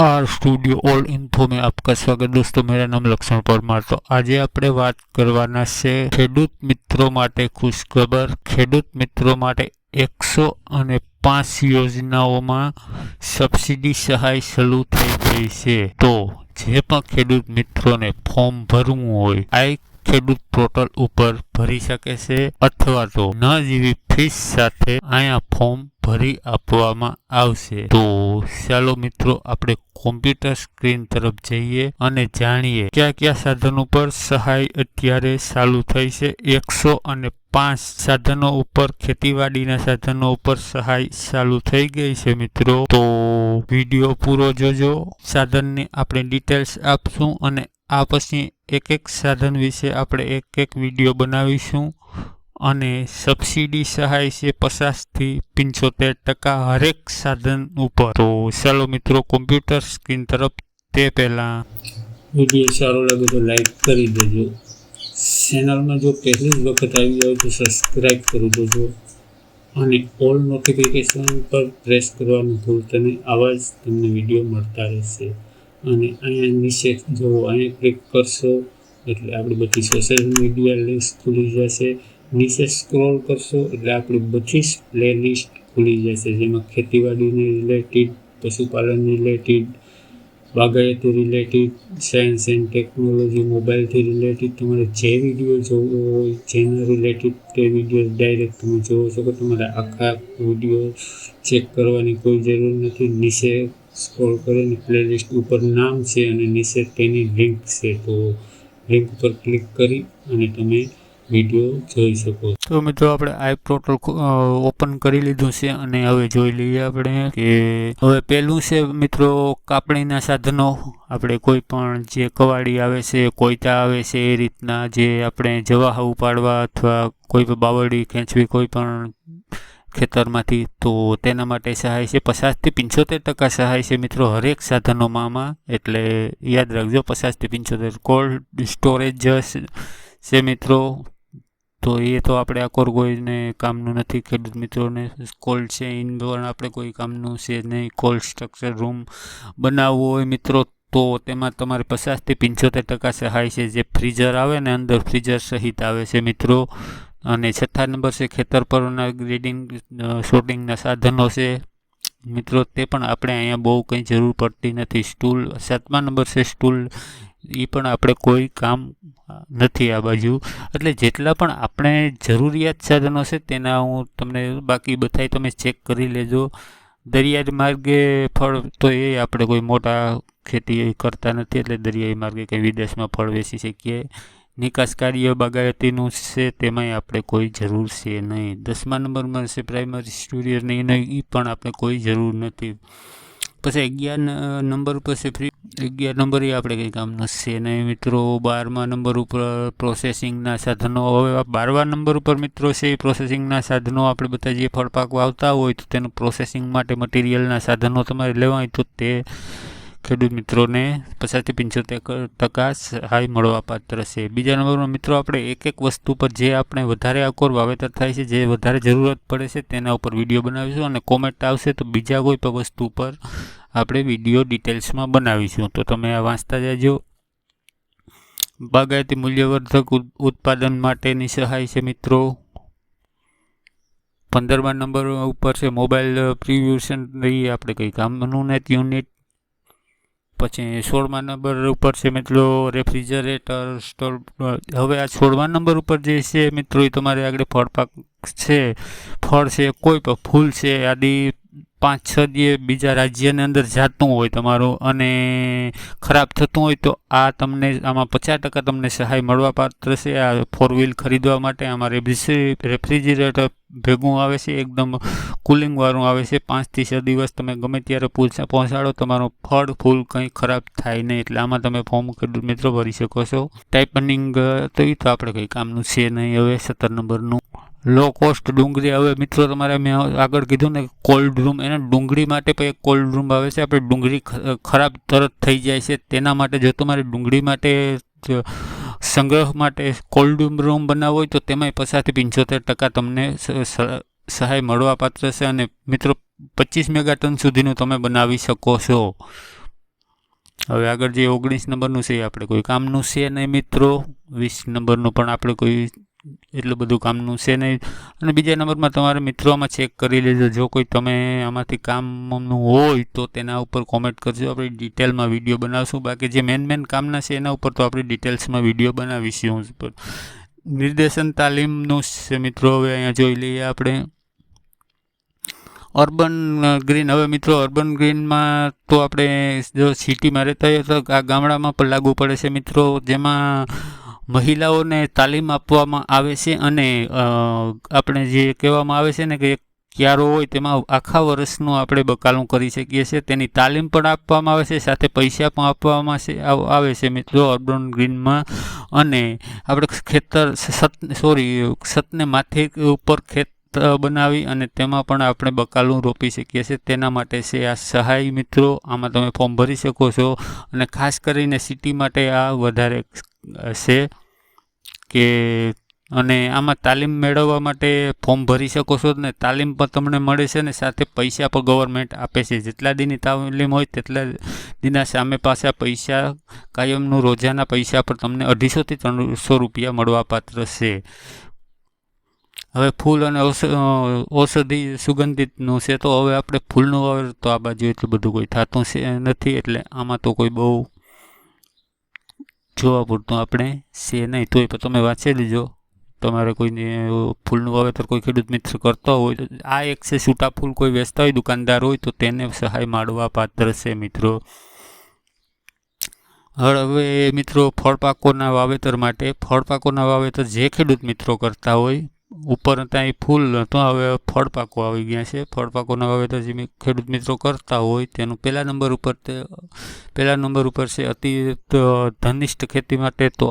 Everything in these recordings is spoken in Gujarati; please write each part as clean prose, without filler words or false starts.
आर स्टूडियो ऑल इन्फो में आपका स्वागत। दोस्तों मेरा नाम लक्ष्मण परमार। तो आज આપણે વાત કરવાના છે ખેડૂત મિત્રો માટે ખુશખબર। ખેડૂત મિત્રો માટે 105 યોજનાઓમાં સબસિડી સહાય શરૂ થઈ ગઈ છે। તો જે પણ ખેડૂત મિત્રોને ફોર્મ ભરવું હોય આ ખેડૂત પોર્ટલ ઉપર ભરી શકે છે, અથવા તો ન જેવી ફીસ સાથે અહીંયા ફોર્મ ભરી આપવામાં આવશે। તો ચાલો મિત્રો આપણે કોમ્પ્યુટર સ્ક્રીન તરફ જઈએ અને જાણીએ કયા કયા સાધનો પર સહાય અત્યારે ચાલુ થઈ છે। 105 સાધનો ઉપર, ખેતીવાડીના સાધનો ઉપર સહાય ચાલુ થઈ ગઈ છે મિત્રો। તો વિડીયો પૂરો જોજો, સાધનની આપણે ડિટેલ્સ આપશું અને આ પછી એક સાધન વિશે આપણે એક વિડીયો બનાવીશું અને સબસિડી સહાય છે 50 થી 75% હરેક સાધન ઉપર। તો ચાલો મિત્રો કોમ્પ્યુટર સ્ક્રીન તરફ। તે પહેલાં વિડીયો સારો લાગે તો લાઈક કરી દેજો, ચેનલમાં જો પહેલી જ વખત આવી જાય તો સબસ્ક્રાઈબ કરી દેજો અને ઓલ નોટિફિકેશન પર પ્રેસ કરવાનું ભૂલતા નહીં, આવા જ તમને વિડીયો મળતા રહેશે। અને અહીંયા નીચે જો અહીંયા ક્લિક કરશો એટલે આપણી બધી સોશિયલ મીડિયા લિસ્ટ ખુલી જશે। નીચે સ્ક્રોલ કરશો એટલે આપણી બધી જ પ્લેલિસ્ટ ખુલી જશે, જેમાં ખેતીવાડીને રિલેટેડ, પશુપાલન રિલેટેડ, બાગાયતી રિલેટેડ, સાયન્સ એન્ડ ટેકનોલોજી, મોબાઈલથી રિલેટેડ, તમારે જે વિડીયો જોવો હોય જેના રિલેટેડ તે વિડીયો ડાયરેક્ટ તમે જોઈ શકો। તમારે આખા વિડીયો ચેક કરવાની કોઈ જરૂર નથી। નીચે સ્ક્રોલ કરીને પ્લેલિસ્ટ ઉપર નામ છે અને નીચે તેની લિંક છે, તો લિંક ઉપર ક્લિક કરી અને તમે વિડીયો જોઈ શકો। તો મિત્રો આપણે આ પોર્ટલ ઓપન કરી લીધું છે અને હવે જોઈ લઈએ આપણે કે હવે પહેલું છે મિત્રો કાપણીના સાધનો। આપણે કોઈ પણ જે કવાડી આવે છે, કોઈતા આવે છે, એ રીતના જે આપણે જવાહા ઉપાડવા અથવા કોઈ પણ બાવળી ખેંચવી કોઈ પણ ખેતરમાંથી, તો તેના માટે સહાય છે। 50 થી 75% સહાય છે મિત્રો હરેક સાધનોમાં આમાં, એટલે યાદ રાખજો 50 થી 75%। કોલ્ડ સ્ટોરેજ છે મિત્રો, તો એ તો આપણે આકોર કોઈને કામનું નથી, ખેડૂત મિત્રોને કોલ્ડ છે ઇનબોર્ન આપણે કોઈ કામનું છે નહીં। કોલ્ડ સ્ટ્રક્ચર રૂમ બનાવવો હોય મિત્રો તો તેમાં તમારે 50 થી 75% સહાય છે। જે ફ્રીઝર આવે ને અંદર ફ્રીઝર સહિત આવે છે મિત્રો। અને 6થા નંબર છે ખેતર પરના ગ્રેડિંગ શોર્ટિંગના સાધનો છે મિત્રો, તે પણ આપણે અહીંયા બહુ કંઈ જરૂર પડતી નથી। સ્ટૂલ 7મા નંબર છે સ્ટૂલ, એ પણ આપણે કોઈ કામ નથી આ બાજુ। એટલે જેટલા પણ આપણે જરૂરિયાત સાધનો છે તેના હું તમને બાકી બધાય તમે ચેક કરી લેજો। દરિયાઈ માર્ગે ફળ તો એ આપણે કોઈ મોટા ખેતી કરતા નથી, એટલે દરિયાઈ માર્ગે કંઈ વિદેશમાં ફળ વેચી શકીએ। નિકાસ કાર્ય બાગાયતીનું છે તેમાંય આપણે કોઈ જરૂર છે નહીં। 10મા નંબરમાં છે પ્રાઇમરી સ્ટુડિયોની, એ પણ આપણે કોઈ જરૂર નથી। પછી 11 નંબર ઉપર છે ફ્રી, 11 નંબર એ આપણે કંઈ કામનું છે નહીં મિત્રો। 12મા નંબર ઉપર પ્રોસેસિંગના સાધનો। હવે 12મા નંબર ઉપર મિત્રો છે પ્રોસેસિંગના સાધનો। આપણે બધા જે ફળ પાક વાવતા હોય તો તેનું પ્રોસેસિંગ માટે મટીરિયલના સાધનો તમારે લેવા હોય તો તે ખેડૂત મિત્રોને 50 થી 75% સહાય મળવા પાત્ર છે। બીજા નંબરમાં મિત્રો આપણે એક વસ્તુ પર જે આપણે વધારે આકોર વાવેતર થાય છે, જે વધારે જરૂરત પડે છે તેના ઉપર વિડીયો બનાવીશું અને કોમેન્ટ આવશે તો બીજા કોઈ પણ વસ્તુ પર આપણે વિડીયો ડિટેલ્સમાં બનાવીશું, તો તમે આ વાંચતા જજો। બાગાયતી મૂલ્યવર્ધક ઉત્પાદન માટેની સહાય છે મિત્રો। 15મા નંબર ઉપર છે મોબાઈલ પ્રિવ્યુશન, એ આપણે કંઈ કામનું નથી યુનિટ। પછી 16મા નંબર ઉપર છે મિત્રો રેફ્રિજરેટર સ્ટોર। હવે આ 16મા નંબર ઉપર જે છે મિત્રો એ તમારે આગળ ફળ પાક છે, ફળ છે, કોઈ પણ ફૂલ છે આદિ 5-6 જે બીજા રાજ્યની અંદર જતું હોય તમારું અને ખરાબ થતું હોય તો આ તમને આમાં 50% તમને સહાય મળવા પાત્ર છે। આ 4 વ્હીલ ખરીદવા માટે આમાં રેફ્રિજરેટર ભેગું આવે છે, એકદમ કુલિંગવાળું આવે છે। 5 થી 6 દિવસ તમે ગમે ત્યારે પહોંચાડો, તમારું ફળ ફૂલ કંઈ ખરાબ થાય નહીં, એટલે આમાં તમે ફોર્મ ખેડૂત મિત્રો ભરી શકો છો। ટાઈપનિંગ તો એ તો આપણે કંઈ કામનું છે નહીં। હવે 17 નંબરનું લો કોસ્ટ ડુંગળી। હવે મિત્રો તમારે મેં આગળ કીધું ને કોલ્ડ રૂમ, એના ડુંગળી માટે પણ એક કોલ્ડ રૂમ આવે છે। આપણે ડુંગળી ખરાબ તરત થઈ જાય છે તેના માટે જો તમારે ડુંગળી માટે સંગ્રહ માટે કોલ્ડ રૂમ બનાવવો હોય તો તેમાંય 50 થી 75% તમને સહાય મળવા પાત્ર છે। અને મિત્રો 25 મેગાટન સુધીનું તમે બનાવી શકો છો। હવે આગળ જે 19 નંબરનું છે એ આપણે કોઈ કામનું છે નહીં મિત્રો. 20 નંબરનું પણ આપણે કોઈ એટલું બધું કામનું છે નહીં. અને બીજા નંબરમાં તમારે મિત્રો આમાં ચેક કરી લેજો. જો કોઈ તમે આમાંથી કામનું હોય તો તેના ઉપર કોમેન્ટ કરજો. આપણે ડિટેલમાં વિડીયો બનાવશું. બાકી જે મેન કામના છે એના ઉપર તો આપણે ડિટેલ્સમાં વિડીયો બનાવીશું. નિર્દેશન તાલીમનું છે મિત્રો. હવે અહીંયા જોઈ લઈએ આપણે અર્બન ગ્રીન. હવે મિત્રો અર્બન ગ્રીનમાં તો આપણે જો સિટીમાં રહેતા હોઈએ તો આ ગામડામાં પણ લાગુ પડે છે મિત્રો. જેમાં મહિલાઓને તાલીમ આપવામાં આવે છે અને આપણે જે કહેવામાં આવે છે ને કે એક ક્યારો હોય તેમાં આખા વર્ષનું આપણે બકાલું કરી શકીએ છીએ. તેની તાલીમ પણ આપવામાં આવે છે, સાથે પૈસા પણ આપવામાં આવે છે મિત્રો અર્બન ગ્રીનમાં. અને આપણે છતને માથે ઉપર ખેત બનાવી અને તેમાં પણ આપણે બકાલું રોપી શકીએ છીએ. તેના માટે છે આ સહાય મિત્રો. આમાં તમે ફોર્મ ભરી શકો છો. અને ખાસ કરીને સિટી માટે આ વધારે છે કે અને આમાં તાલીમ મેળવવા માટે ફોર્મ ભરી શકો છો ને તાલીમ પણ તમને મળે છે ને સાથે પૈસા પણ ગવર્મેન્ટ આપે છે. જેટલા દીની તાલીમ હોય તેટલા દીના સામે પાછા પૈસા કાયમનું રોજાના પૈસા પર તમને 250 થી 300 રૂપિયા મળવા પાત્ર છે. હવે ફૂલ અને ઔષધિ સુગંધિતનું છે. તો હવે આપણે ફૂલનું વાવેતર તો આ બાજુ એટલું બધું કોઈ થતું છે નથી, એટલે આમાં તો કોઈ બહુ જોવા પૂરતું આપણે છે નહીં. તોય પણ તમે વાંચી લીજો. તમારે કોઈને ફૂલનું વાવેતર કોઈ ખેડૂત મિત્ર કરતો હોય તો આ એક છે. છૂટા ફૂલ કોઈ વેચતા હોય દુકાનદાર હોય તો તેને સહાય મળવા પાત્ર છે મિત્રો. હવે મિત્રો ફળપાકોના વાવેતર માટે ફળપાકોના વાવેતર જે ખેડૂત મિત્રો કરતા હોય ઉપર ત્યાં ફૂલ તો હવે ફળપાકો આવી ગયા છે. ફળપાકોના વાવેતર જે ખેડૂત મિત્રો કરતા હોય તેનું પહેલા નંબર ઉપર છે અતિ ધનિષ્ઠ ખેતી માટે. તો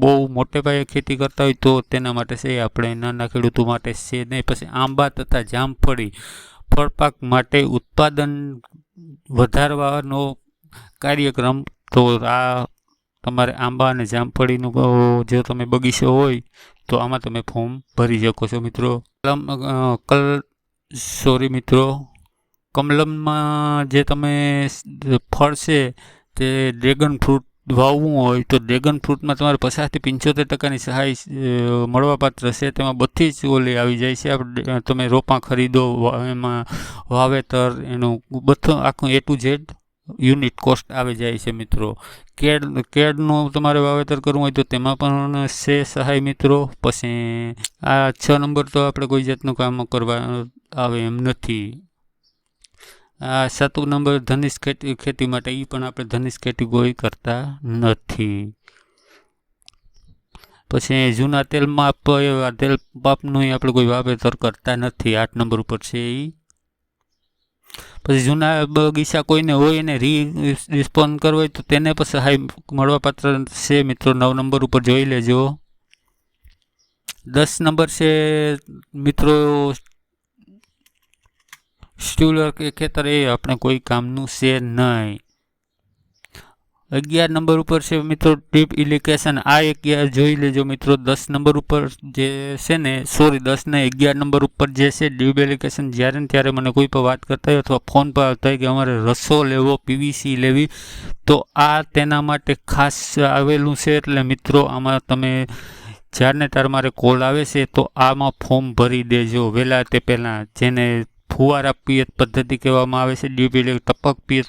બહુ મોટે પાયે ખેતી કરતા હોય તો તેના માટે છે આપણે નાના ખેડૂતો માટે છે નહીં. પછી આંબા તથા જામફળી ફળપાક માટે ઉત્પાદન વધારવાનો કાર્યક્રમ. તો આ તમારે આંબા અને જામફળીનું જો તમે બગીચો હોય તો આમાં તમે ફોર્મ ભરી શકો છો મિત્રો. મિત્રો કમલમમાં જે તમે ફળ છે તે ડ્રેગન ફ્રૂટ વાવવું હોય તો ડ્રેગન ફ્રૂટમાં તમારે 50 થી 75% સહાય મળવાપાત્ર છે. તેમાં બધી જ ઓલી આવી જાય છે. આપણે તમે રોપા ખરીદો એમાં વાવેતર એનું બધું આખું A to Z unit cost આવી જાય છે મિત્રો. કેળનું તમારે વાવેતર કરવું હોય તો તેમાં પણ છે સહાય મિત્રો. પછી આ 6 નંબર તો આપણે કોઈ જાતનું કામ કરવા આવે એમ નથી. આ 7 નંબર ધનિષ્ઠ ખેતી માટે એ પણ આપણે ધનિષ્ઠ ખેતી કોઈ કરતા નથી. પછી જૂના તેલ પાપનું આપણે કોઈ વાવેતર કરતા નથી. 8 નંબર ઉપર છે એ. પછી જૂના બગીચા કોઈને હોય એને રિસ્પોન્ડ કરવો હોય તો તેને પણ સહાય મળવાપાત્ર છે મિત્રો. 9 નંબર ઉપર જોઈ લેજો. 10 નંબર છે મિત્રો સ્ટ્યુલર કે ખેતર. એ આપણે કોઈ કામનું છે નહીં. 11 નંબર ઉપર છે મિત્રો ડ્રીપ ઇરિગેશન. આ એક જોઈ લેજો મિત્રો. 10 નંબર ઉપર જે છે ને 10 ને 11 નંબર ઉપર જે છે ડ્રીપ ઇરિગેશન. જ્યારે ને ત્યારે મને કોઈ પણ વાત કરતા હોય અથવા ફોન પર આવતા હોય કે અમારે રસો લેવો, પીવીસી લેવી, તો આ તેના માટે ખાસ આવેલું છે. એટલે મિત્રો આમાં તમે જ્યારે ત્યારે મારે કોલ આવે છે તો આમાં ફોર્મ ભરી દેજો વહેલા તે પહેલાં. જેને ફુવારા પિયત પદ્ધતિ કહેવામાં આવે છે, ડ્રીપ ટપક પિયત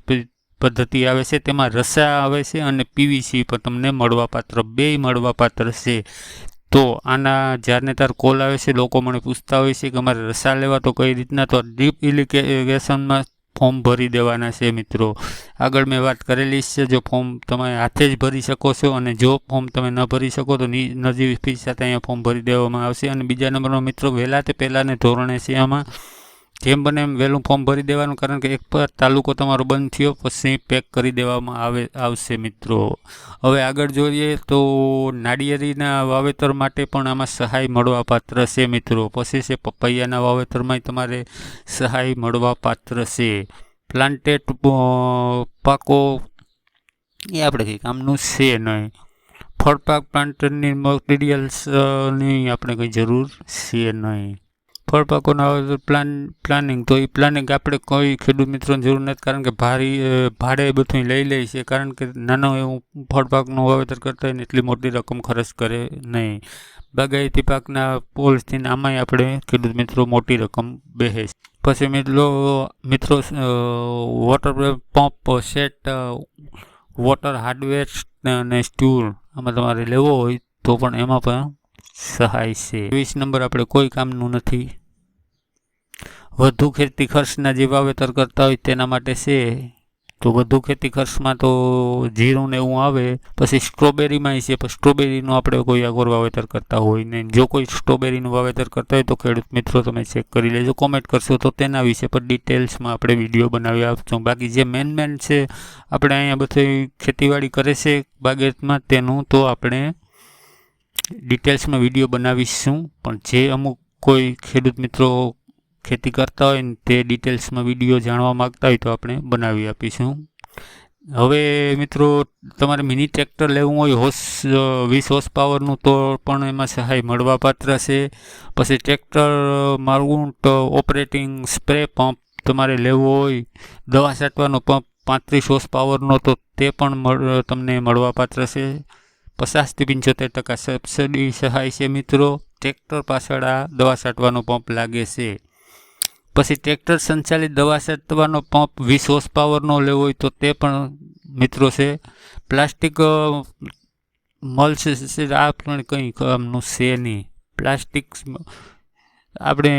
પદ્ધતિ આવે છે, તેમાં રસા આવે છે અને પીવીસી પણ તમને મળવાપાત્ર, બેય મળવાપાત્ર છે. તો આના જ્યારે તાર કોલ આવે છે લોકો મને પૂછતા હોય છે કે અમારે રસા લેવા તો કઈ રીતના. તો ડ્રીપ ઇરિગેશનમાં ફોર્મ ભરી દેવાના છે મિત્રો. આગળ મેં વાત કરેલી છે. જો ફોર્મ તમે હાથે જ ભરી શકો છો અને જો ફોર્મ તમે ન ભરી શકો તો નજીવી ફી સાથે અહીંયા ફોર્મ ભરી દેવામાં આવશે. અને બીજા નંબરમાં મિત્રો વહેલા તે પહેલાંને ધોરણે છે. આમાં જેમ બને એમ વહેલું ફોર્મ ભરી દેવાનું, કારણ કે એક પર તાલુકો તમારો બંધ થયો પછી પેક કરી દેવામાં આવશે મિત્રો. હવે આગળ જોઈએ તો નાળિયેરીના વાવેતર માટે પણ આમાં સહાય મળવાપાત્ર છે મિત્રો. પછી છે પપૈયાના વાવેતરમાં તમારે સહાય મળવાપાત્ર છે. પ્લાન્ટેડ પાકો એ આપણે કંઈ કામનું છે નહીં. ફળપાક પ્લાન્ટરની મટીરિયલ્સની આપણે કંઈ જરૂર છે નહીં. ફળ પાકોના વાવેતર પ્લાનિંગ તો એ પ્લાનિંગ આપણે કોઈ ખેડૂત મિત્રોની જરૂર નથી, કારણ કે ભાડે બધું લઈ લે છે, કારણ કે નાનો એવું ફળ પાકનું વાવેતર કરતા હોય ને એટલી મોટી રકમ ખર્ચ કરે નહીં. બાગાયતી પાકના પોલિસીને આમાંય આપણે ખેડૂત મિત્રો મોટી રકમ બેસે. પછી મિત્રો water pump set, water hardware અને સ્ટૂલ આમાં તમારે લેવો હોય તો પણ એમાં પણ સહાય છે. 20 નંબર આપણે કોઈ કામનું નથી. વધુ ખેતી ખર્ચના જે વાવેતર કરતા હોય તેના માટે છે. તો વધુ ખેતી ખર્ચમાં તો જીરું ને એવું આવે. પછી સ્ટ્રોબેરીમાં છે, પણ સ્ટ્રોબેરીનું આપણે કોઈ આગળ વાવેતર કરતા હોય નહીં. જો કોઈ સ્ટ્રોબેરીનું વાવેતર કરતા હોય તો ખેડૂત મિત્રો તમે ચેક કરી લેજો, કોમેન્ટ કરશો તો તેના વિશે પણ ડિટેલ્સમાં આપણે વિડીયો બનાવી આપશું. બાકી જે મેન છે આપણે અહીંયા બધી ખેતીવાડી કરે છે બાગાયતમાં, તેનું તો આપણે ડિટેલ્સમાં વિડીયો બનાવીશું. પણ જે અમુક કોઈ ખેડૂત મિત્રો ખેતી કરતા હોય ને તે ડિટેલ્સમાં વિડીયો જાણવા માગતા હોય તો આપણે બનાવી આપીશું. હવે મિત્રો તમારે મિની ટ્રેક્ટર લેવું હોય 20 હોર્સ પાવરનું તો પણ એમાં સહાય મળવાપાત્ર છે. પછી tractor mount operating spray pump તમારે લેવો હોય, દવા છાંટવાનો પંપ 35 હોર્સ પાવરનો તો તે પણ તમને મળવાપાત્ર છે. 50 થી 75% સબસિડી સહાય છે મિત્રો. ટ્રેક્ટર પાછળ આ દવા છાંટવાનો પંપ લાગે છે. પછી ટ્રેક્ટર સંચાલિત દવા છાંટવાનો પંપ 20 હોર્સ પાવરનો લેવો હોય તો તે પણ મિત્રો છે. પ્લાસ્ટિક મલ્ચ આ પણ કંઈ કામનું છે નહીં. પ્લાસ્ટિક આપણે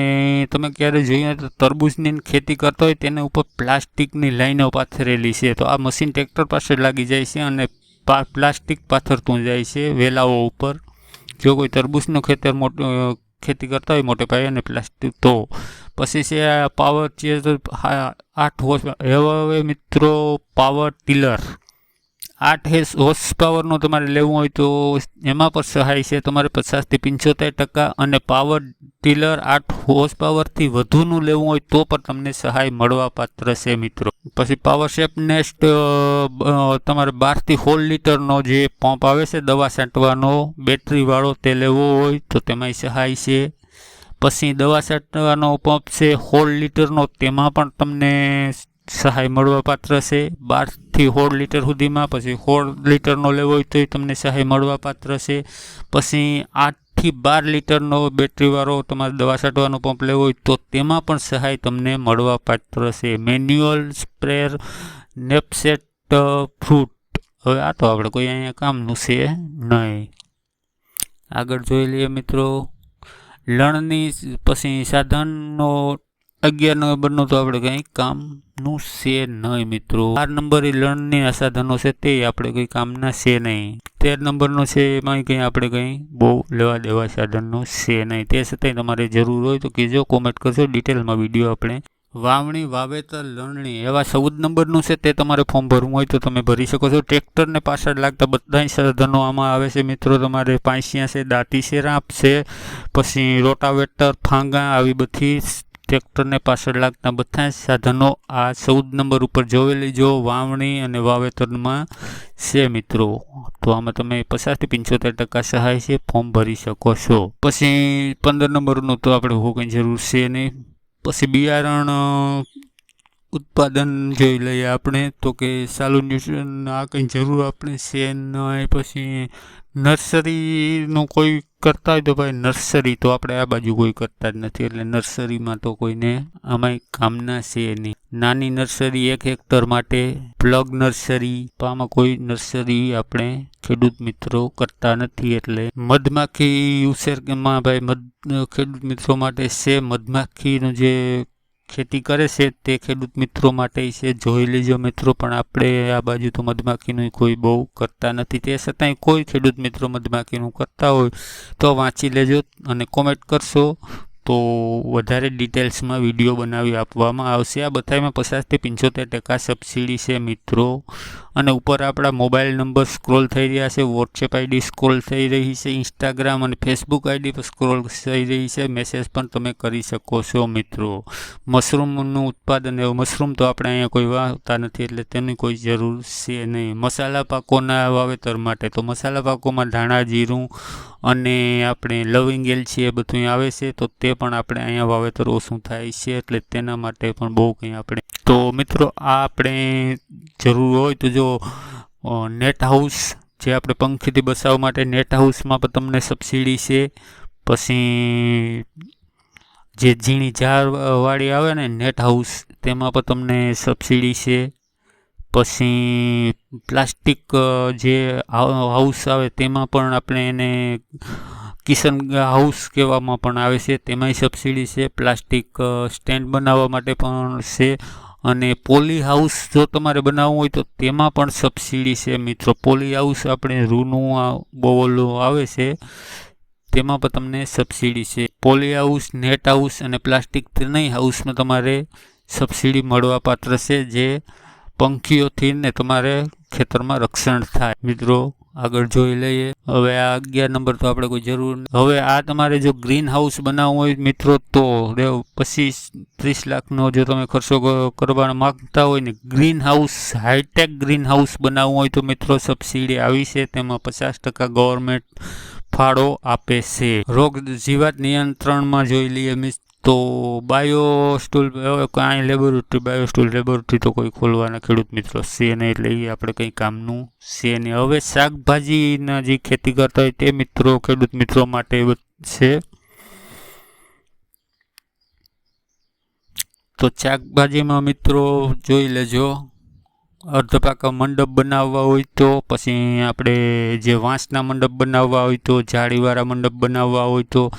તમે ક્યારે જોઈએ તો તરબૂચની ખેતી કરતા હોય તેને ઉપર પ્લાસ્ટિકની લાઈનો પાથરેલી છે, તો આ મશીન ટ્રેક્ટર પાસે લાગી જાય છે અને પ્લાસ્ટિક પાથરતું જાય છે વેલાઓ ઉપર. જો કોઈ તરબૂચનું ખેતી કરતા હોય મોટે પાયે અને પ્લાસ્ટિક તો પછી છે પાવર છે 8 હોર્સ. હવે મિત્રો પાવર ટીલર 8 હોર્સ પાવરનો તમારે લેવું હોય તો એમાં પણ સહાય છે તમારે 50 થી 75%. અને પાવર ટીલર 8 હોર્સ પાવરથી વધુનું લેવું હોય તો પણ તમને સહાય મળવાપાત્ર છે મિત્રો. પછી પાવર શેપ નેસ્ટ તમારે 12 થી 16 લીટરનો જે પંપ આવે છે દવા છાંટવાનો બેટરીવાળો તે લેવો હોય તો તેમાંય સહાય છે. પછી દવા છાંટવાનો પંપ છે 16 લીટરનો, તેમાં પણ તમને સહાય મળવાપાત્ર છે 12 થી 16 લીટર સુધીમાં. પછી 16 લીટરનો લેવો હોય તો તમને સહાય મળવાપાત્ર છે. પછી 8 થી 12 લીટરનો બેટરીવાળો તમારે દવા છાંટવાનો પંપ લેવો હોય તો તેમાં પણ સહાય તમને મળવાપાત્ર છે. મેન્યુઅલ સ્પ્રેયર નેપસેટ ફ્રૂટ, હવે આ તો આપણે કોઈ અહીંયા કામનું છે નહીં. આગળ જોઈ લઈએ મિત્રો લણની. પછી સાધનનો 11 નંબરનો તો આપણે કંઈ કામનું છે નહીં મિત્રો. 12 નંબર એ લણની સાધનો છે તે આપણે કંઈ કામના છે નહીં. 13 નંબરનો છે એમાં કંઈ આપણે કંઈ બહુ લેવા દેવા સાધનનું છે નહીં. તે છતાંય તમારે જરૂર હોય તો કહેજો, કોમેન્ટ કરજો, ડિટેલમાં વિડીયો આપણે. વાવણી વાવેતર લણણી એવા 14 નંબરનું છે તે તમારે ફોર્મ ભરવું હોય તો તમે ભરી શકો છો. ટ્રેક્ટરને પાછળ લાગતા બધા સાધનો આમાં આવે છે મિત્રો. તમારે પાંસિયા છે, દાંતી છે, રાંપ છે, પછી રોટાવેટર, ફાંગા, આવી બધી ટ્રેક્ટરને પાછળ લાગતા બધા સાધનો આ 14 નંબર ઉપર જોઈ લેજો. વાવણી અને વાવેતરમાં છે મિત્રો. તો આમાં તમે 50 થી 75% સહાય છે, ફોર્મ ભરી શકો છો. પછી 15 નંબરનું તો આપણે કંઈ જરૂર છે નહીં. પછી બિયારણ ઉત્પાદન જોઈ લઈએ આપણે તો કે સોલ્યુશન આ કંઈ જરૂર આપણે છે નહીં. પછી નર્સરીનું કોઈ કરતા હોય તો ભાઈ નર્સરી તો આપણે આ બાજુ કોઈ કરતા જ નથી, એટલે નર્સરીમાં તો કોઈને આમાંય કામના છે નહીં. નાની નર્સરી 1 હેક્ટર માટે, પ્લગ નર્સરી તો આમાં કોઈ નર્સરી આપણે ખેડૂત મિત્રો કરતા નથી. એટલે મધમાખી ઉછેરમાં ભાઈ ખેડૂત મિત્રો માટે છે. મધમાખીનું જે ખેતી કરે છે તે ખેડૂત મિત્રો માટે છે, જોઈ લેજો મિત્રો. પણ આપણે આ બાજુ તો મધમાખીનું કોઈ બહુ કરતા નથી. તે છતાંય કોઈ ખેડૂત મિત્રો મધમાખીનું કરતા હોય તો વાંચી લેજો અને કોમેન્ટ કરશો તો વધારે ડિટેલ્સમાં વિડીયો બનાવી આપવામાં આવશે. આ બધામાં 50 થી 75% સબસિડી છે મિત્રો. અને ઉપર આપણા મોબાઈલ નંબર સ્ક્રોલ થઈ રહ્યા છે, વોટ્સએપ આઈડી સ્ક્રોલ થઈ રહી છે, ઇન્સ્ટાગ્રામ અને ફેસબુક આઈડી પર સ્ક્રોલ થઈ રહી છે, મેસેજ પણ તમે કરી શકો છો મિત્રો. મશરૂમનું ઉત્પાદન એવું, મશરૂમ તો આપણે અહીંયા કોઈ વાવતા નથી એટલે તેની કોઈ જરૂર છે નહીં. મસાલા પાકોના વાવેતર માટે તો મસાલા પાકોમાં ધાણા, જીરું અને આપણે લવિંગ એલચી એ બધું આવે છે, તો તે પણ આપણે અહીંયા વાવેતર ઓછું થાય છે એટલે તેના માટે પણ બહુ કંઈ આપણે. તો મિત્રો આ આપણે જરૂર હોય તો જો નેટ હાઉસ જે આપણે પંખીથી બસાવવા માટે નેટ હાઉસમાં પણ તમને સબસિડી છે. પછી જે ઝીણી ઝાડવાળી આવે ને નેટ હાઉસ તેમાં પણ તમને સબસિડી છે. પછી પ્લાસ્ટિક જે હાઉસ આવે તેમાં પણ આપણે એને કિચન હાઉસ કહેવામાં પણ આવે છે, તેમાંય સબસિડી છે. પ્લાસ્ટિક સ્ટેન્ડ બનાવવા માટે પણ છે અને પોલી હાઉસ જો તમારે બનાવવું હોય તો તેમાં પણ સબસિડી છે મિત્રો. પોલી હાઉસ આપણે રૂનું બોલું આવે છે તેમાં પણ તમને સબસિડી છે. પોલી હાઉસ, નેટ હાઉસ અને પ્લાસ્ટિક ત્રણેય હાઉસમાં તમારે સબસિડી મળવાપાત્ર છે, જે પંખીઓથી ને તમારે ખેતરમાં રક્ષણ થાય. મિત્રો આગળ જોઈ લઈએ. હવે આ 11 નંબર તો આપણે કોઈ જરૂર નહીં. હવે આ તમારે જો ગ્રીન હાઉસ બનાવવું હોય મિત્રો તો 25-30 લાખનો જો તમે ખર્ચો કરવા માંગતા હોય ને green house, hi tech green house બનાવવું હોય તો મિત્રો સબસિડી આવી છે, તેમાં 50% ગવર્મેન્ટ ફાળો આપે છે. રોગ જીવાત નિયંત્રણમાં જોઈ લઈએ તો બાયોસ્ટૂલ કાંઈ લેબોરેટરી, બાયોસ્ટૂલ લેબોરેટરી તો કોઈ ખોલવાના ખેડૂત મિત્રો છે નહીં એટલે એ આપણે કંઈ કામનું છે નહીં. હવે શાકભાજીના જે ખેતી કરતા હોય તે મિત્રો, ખેડૂત મિત્રો માટે છે. તો શાકભાજીમાં મિત્રો જોઈ લેજો, અર્ધપાકા મંડપ બનાવવા હોય તો, પછી આપણે જે વાંસના મંડપ બનાવવા હોય તો, જાળીવાળા મંડપ બનાવવા હોય તો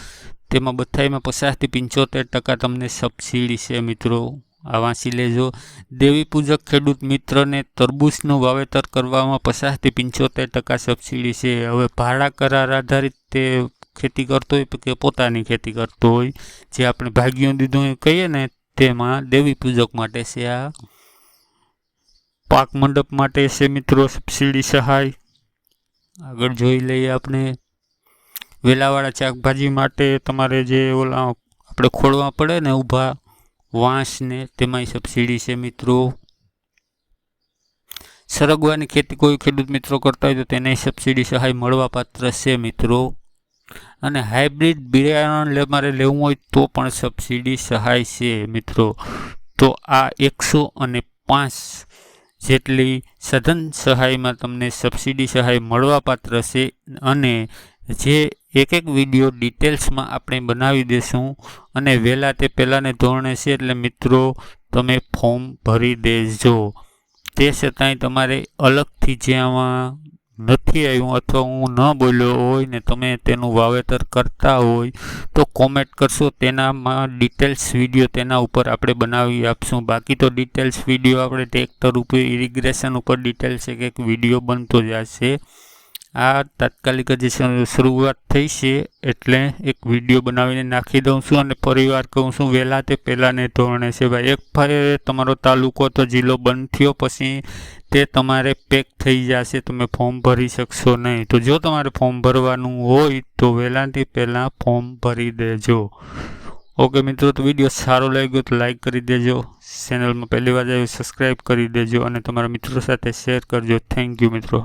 તેમાં બધામાં 50-75% તમને સબસિડી છે મિત્રો. આ વાંચી લેજો. દેવી પૂજક ખેડૂત મિત્રને તરબૂચનું વાવેતર કરવામાં 50-75% સબસિડી છે. હવે ભાડા કરાર આધારિત તે ખેતી કરતો હોય કે પોતાની ખેતી કરતો હોય, જે આપણે ભાગ્યો દીધું કહીએ ને તેમાં દેવી પૂજક માટે છે. આ પાક મંડપ માટે છે મિત્રો સબસિડી સહાય. આગળ જોઈ લઈએ આપણે. વેલાવાળા શાકભાજી માટે તમારે જે ઓલા આપણે ખોળવા પડે ને ઊભા વાંસને તેમાંય સબસિડી છે મિત્રો. સરગવાની ખેતી કોઈ ખેડૂત મિત્રો કરતા હોય તો તેને સબસિડી સહાય મળવાપાત્ર છે મિત્રો. અને હાઇબ્રિડ બિયારણ મારે લેવું હોય તો પણ સબસિડી સહાય છે મિત્રો. તો આ 105 જેટલી સઘન સહાયમાં તમને સબસિડી સહાય મળવાપાત્ર છે અને જે એક વિડીયો ડિટેલ્સમાં આપણે બનાવી દઈશું અને વહેલા તે પહેલાંને ધોરણે છે એટલે મિત્રો તમે ફોર્મ ભરી દેજો. તે છતાંય તમારે અલગથી જે આમાં નથી આવ્યું અથવા હું ન બોલ્યો હોય ને તમે તેનું વાવેતર કરતા હોય તો કોમેન્ટ કરશો, તેનામાં ડિટેલ્સ વિડીયો તેના ઉપર આપણે બનાવી આપશું. બાકી તો ડિટેલ્સ વિડીયો આપણે ટ્રેક્ટર ઉપર, ઇરિગ્રેશન ઉપર ડિટેલ્સ એક વિડીયો બનતો જશે. આ તાત્કાલિક જે શરૂઆત થઈ છે એટલે એક વિડીયો બનાવીને નાખી દઉં છું અને પરિવાર કહું છું વહેલા તે પહેલાંને ધોરણે છે ભાઈ. એક ભાઈ તમારો તાલુકો તો જિલ્લો બંધ થયો પછી તે તમારે પેક થઈ જશે, તમે ફોર્મ ભરી શકશો નહીં. તો જો તમારે ફોર્મ ભરવાનું હોય તો વહેલાથી પહેલાં ફોર્મ ભરી દેજો. ઓકે મિત્રો, તો વિડીયો સારો લાગ્યો તો લાઈક કરી દેજો, ચેનલમાં પહેલી વાર આવ્યું સબસ્ક્રાઈબ કરી દેજો અને તમારા મિત્રો સાથે શેર કરજો. થેન્ક યુ મિત્રો.